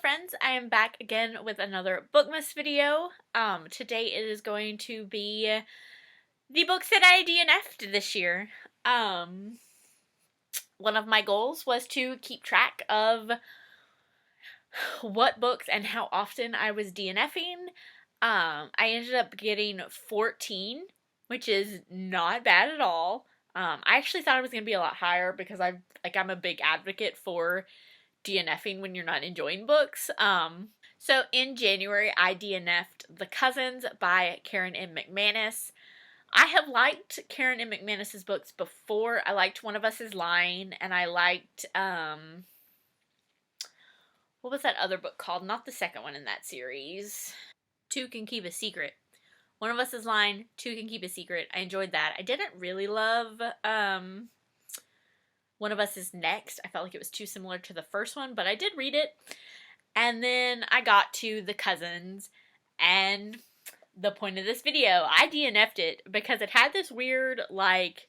friends, I am back again with another Bookmas video. Today it is going to be the books that I DNF'd this year. One of my goals was to keep track of what books and how often I was DNFing. I ended up getting 14, which is not bad at all. I actually thought it was going to be a lot higher because I'm a big advocate for DNFing when you're not enjoying books. So in January, I DNF'd The Cousins by Karen M. McManus. I have liked Karen M. McManus's books before. I liked One of Us is Lying, and I liked, what was that other book called? Not the second one in that series. Two Can Keep a Secret. One of Us is Lying, Two Can Keep a Secret. I enjoyed that. I didn't really love, One of Us is Next. I felt like it was too similar to the first one, but I did read it. And then I got to The Cousins, and the point of this video, I DNF'd it because it had this weird, like,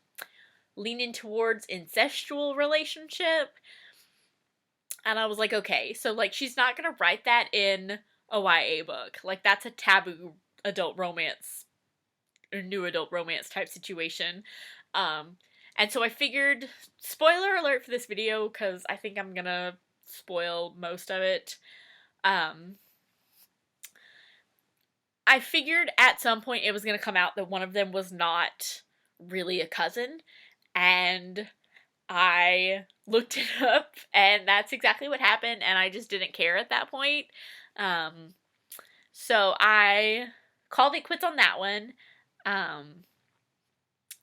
leaning towards incestual relationship. And I was like, okay, so, like, she's not gonna write that in a YA book. Like, that's a taboo adult romance, or new adult romance type situation. And so I figured, spoiler alert for this video, because I think I'm gonna spoil most of it. I figured at some point it was gonna come out that one of them was not really a cousin, and I looked it up, and that's exactly what happened, and I just didn't care at that point. So I called it quits on that one.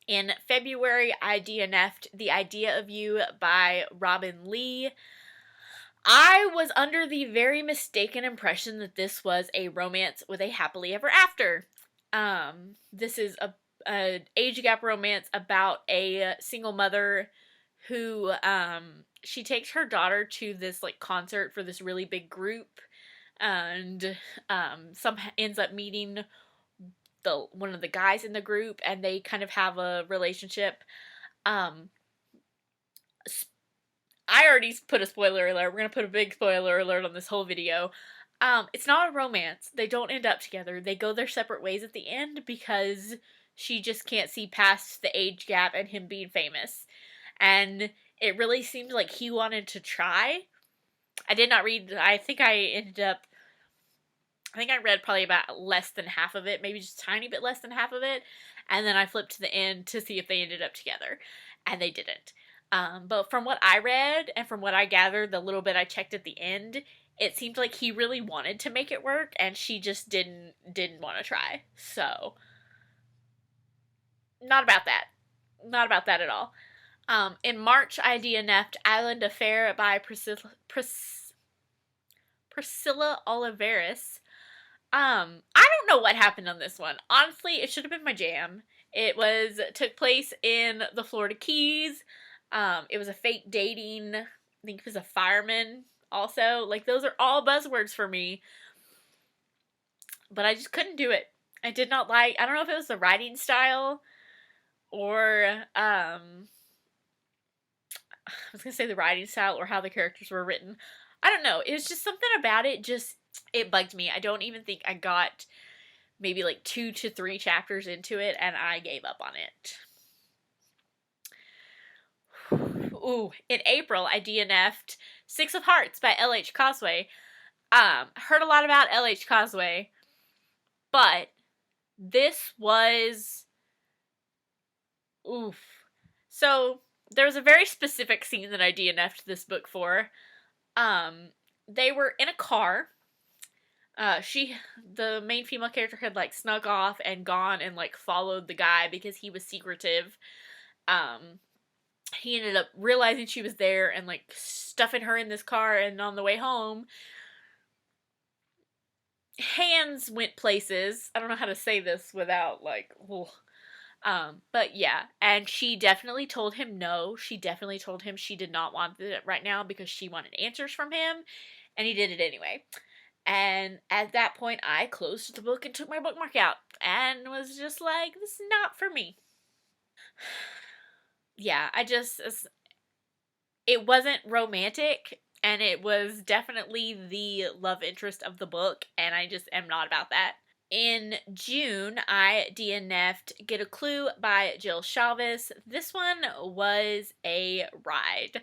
In February, I DNF'd The Idea of You by Robin Lee. I was under the very mistaken impression that this was a romance with a happily ever after. This is a age gap romance about a single mother who, she takes her daughter to this, like, concert for this really big group, and, ends up meeting one of the guys in the group, and they kind of have a relationship. I already put a spoiler alert. We're gonna put a big spoiler alert on this whole video. It's not a romance. They don't end up together. They go their separate ways at the end because she just can't see past the age gap and him being famous. And it really seemed like he wanted to try. I did not read, I think I read probably about less than half of it, maybe just a tiny bit less than half of it, and then I flipped to the end to see if they ended up together, and they didn't. But from what I read, and from what I gathered, the little bit I checked at the end, it seemed like he really wanted to make it work, and she just didn't want to try. So, not about that. Not about that at all. In March, I DNF'd Island Affair by Priscilla Oliveris. I don't know what happened on this one. Honestly, it should have been my jam. It took place in the Florida Keys. It was a fake dating. I think it was a fireman also. Like, those are all buzzwords for me. But I just couldn't do it. I did not like, I don't know if it was the writing style or, I was gonna say the writing style or how the characters were written. I don't know. It was just something about it it bugged me. I don't even think I got maybe like 2 to 3 chapters into it, and I gave up on it. Ooh, in April, I DNF'd Six of Hearts by L.H. Causeway. Heard a lot about L.H. Causeway, but this was, oof. So, there was a very specific scene that I DNF'd this book for. They were in a car. The main female character had, like, snuck off and gone and, like, followed the guy because he was secretive. He ended up realizing she was there and, like, stuffing her in this car, and on the way home, hands went places. I don't know how to say this without, like, but yeah, and she definitely told him no. She definitely told him she did not want it right now because she wanted answers from him, and he did it anyway. And at that point, I closed the book and took my bookmark out and was just like, this is not for me. Yeah, it wasn't romantic, and it was definitely the love interest of the book, and I just am not about that. In June, I DNF'd Get a Clue by Jill Chavez. This one was a ride.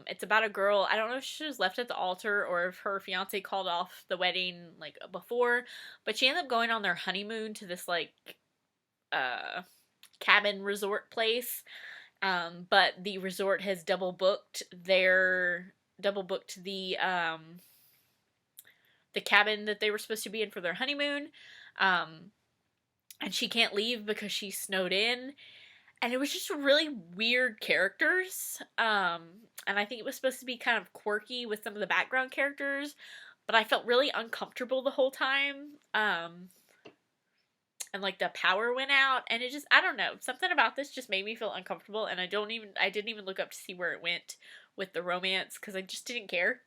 It's about a girl, I don't know if she was left at the altar or if her fiance called off the wedding, like, before, but she ended up going on their honeymoon to this, like, cabin resort place, but the resort has double booked the cabin that they were supposed to be in for their honeymoon, and she can't leave because she's snowed in, and it was just really weird characters, and I think it was supposed to be kind of quirky with some of the background characters, but I felt really uncomfortable the whole time, and like the power went out, and it just, I don't know, something about this just made me feel uncomfortable, and I didn't even look up to see where it went with the romance, because I just didn't care.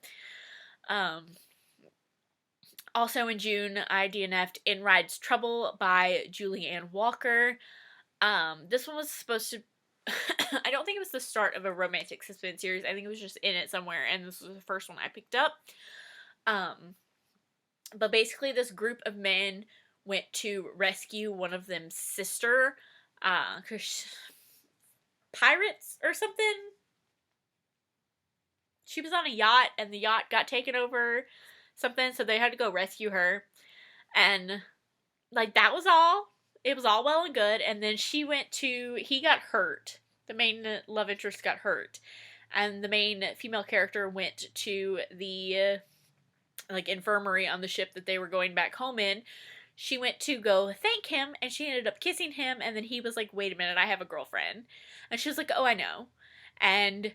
Also in June, I DNF'd In Rides Trouble by Julianne Walker. This one was supposed to, I don't think it was the start of a romantic suspense series, I think it was just in it somewhere, and this was the first one I picked up. But basically this group of men went to rescue one of them's sister, cause pirates or something. She was on a yacht, and the yacht got taken over, something, so they had to go rescue her, and, like, that was all. It was all well and good, and then he got hurt. The main love interest got hurt, and the main female character went to the, like, infirmary on the ship that they were going back home in. She went to go thank him, and she ended up kissing him, and then he was like, wait a minute, I have a girlfriend. And she was like, oh, I know. And,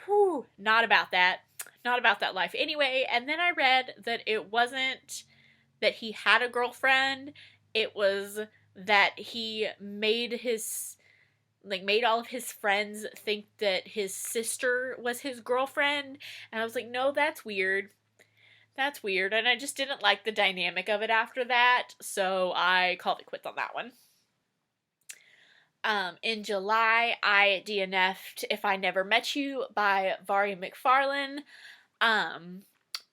whew, not about that. Not about that life anyway. And then I read that it wasn't that he had a girlfriend, it was that he made all of his friends think that his sister was his girlfriend. And I was like, no, that's weird. That's weird, and I just didn't like the dynamic of it after that, so I called it quits on that one. In July, I DNF'd If I Never Met You by Vari McFarlane.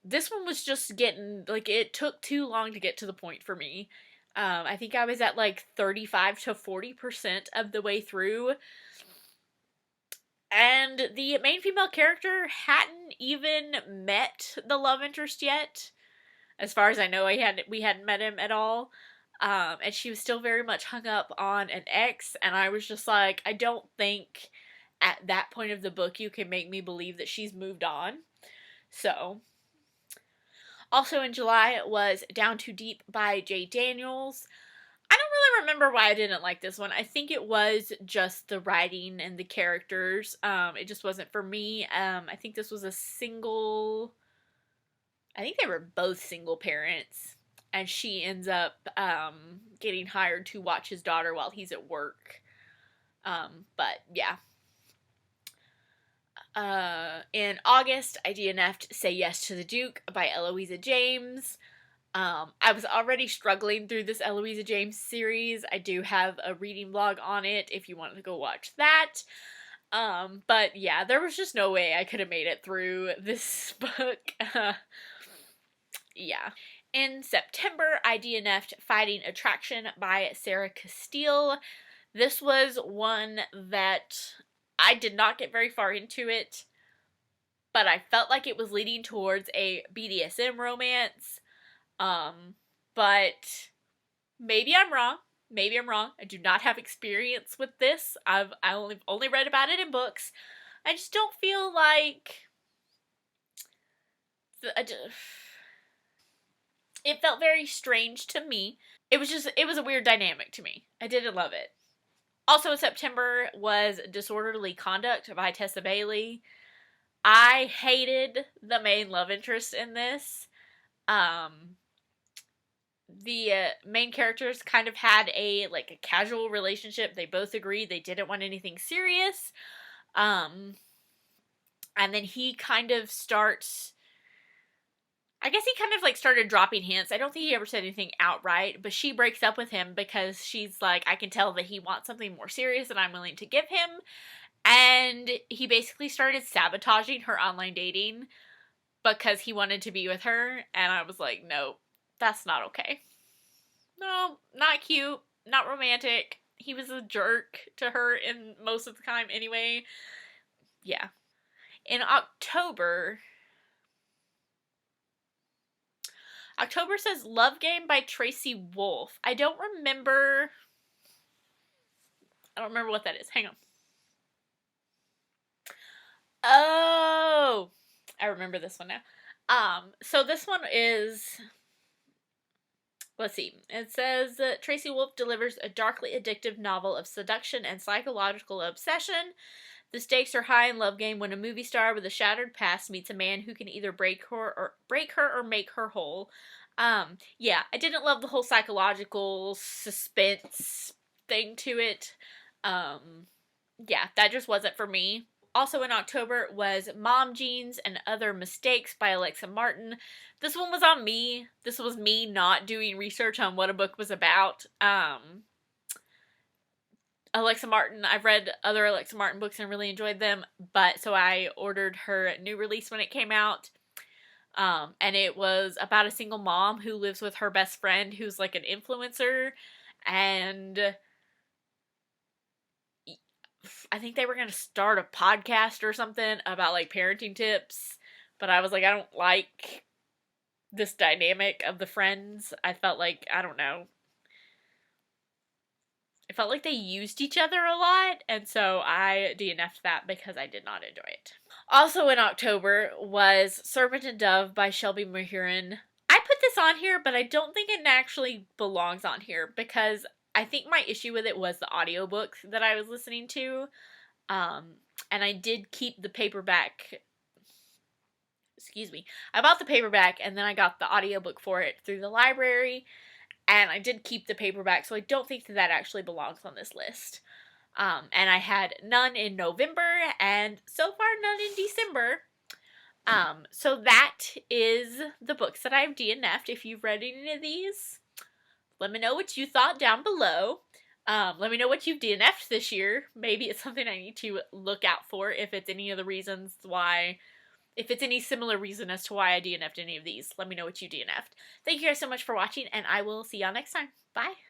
This one was just getting, like, it took too long to get to the point for me. I think I was at, like, 35 to 40% of the way through. And the main female character hadn't even met the love interest yet. As far as I know, we hadn't met him at all. And she was still very much hung up on an ex, and I was just like, I don't think at that point of the book you can make me believe that she's moved on. So, also in July was Down Too Deep by J. Daniels. I don't really remember why I didn't like this one. I think it was just the writing and the characters. It just wasn't for me. I think this was I think they were both single parents, and she ends up getting hired to watch his daughter while he's at work. But yeah. In August, I DNF'd Say Yes to the Duke by Eloisa James. I was already struggling through this Eloisa James series. I do have a reading blog on it if you want to go watch that. But yeah, there was just no way I could have made it through this book. Yeah. In September, I DNF'd Fighting Attraction by Sarah Castile. This was one that I did not get very far into it, but I felt like it was leading towards a BDSM romance. But maybe I'm wrong. Maybe I'm wrong. I do not have experience with this. I only read about it in books. I just don't feel like it felt very strange to me. It was a weird dynamic to me. I didn't love it. Also in September was Disorderly Conduct by Tessa Bailey. I hated the main love interest in this. The main characters kind of had a casual relationship. They both agreed they didn't want anything serious. And then he kind of starts, I guess he kind of started dropping hints. I don't think he ever said anything outright, but she breaks up with him because she's like, I can tell that he wants something more serious than I'm willing to give him. And he basically started sabotaging her online dating because he wanted to be with her, and I was like, no, that's not okay. No, not cute, not romantic. He was a jerk to her in most of the time anyway. Yeah. In October says Love Game by Tracy Wolff. I don't remember what that is. Hang on. Oh, I remember this one now. So this one is, let's see. It says that Tracy Wolff delivers a darkly addictive novel of seduction and psychological obsession. The stakes are high in Love Game when a movie star with a shattered past meets a man who can either break her or make her whole. Yeah, I didn't love the whole psychological suspense thing to it. Yeah, that just wasn't for me. Also in October was Mom Jeans and Other Mistakes by Alexa Martin. This one was on me. This was me not doing research on what a book was about. Alexa Martin, I've read other Alexa Martin books and really enjoyed them, but so I ordered her new release when it came out. And it was about a single mom who lives with her best friend who's like an influencer, and I think they were going to start a podcast or something about like parenting tips, but I was like, I don't like this dynamic of the friends. I felt like, I don't know, it felt like they used each other a lot, and so I DNF'd that because I did not enjoy it. Also in October was Serpent and Dove by Shelby Mahurin. I put this on here, but I don't think it actually belongs on here because I think my issue with it was the audiobook that I was listening to. And I did keep the paperback. Excuse me. I bought the paperback and then I got the audiobook for it through the library. And I did keep the paperback, so I don't think that actually belongs on this list. And I had none in November, and so far none in December. So that is the books that I've DNF'd. If you've read any of these, let me know what you thought down below. Let me know what you've DNF'd this year. Maybe it's something I need to look out for if it's any of the reasons why, if it's any similar reason as to why I DNF'd any of these. Let me know what you DNF'd. Thank you guys so much for watching, and I will see y'all next time. Bye!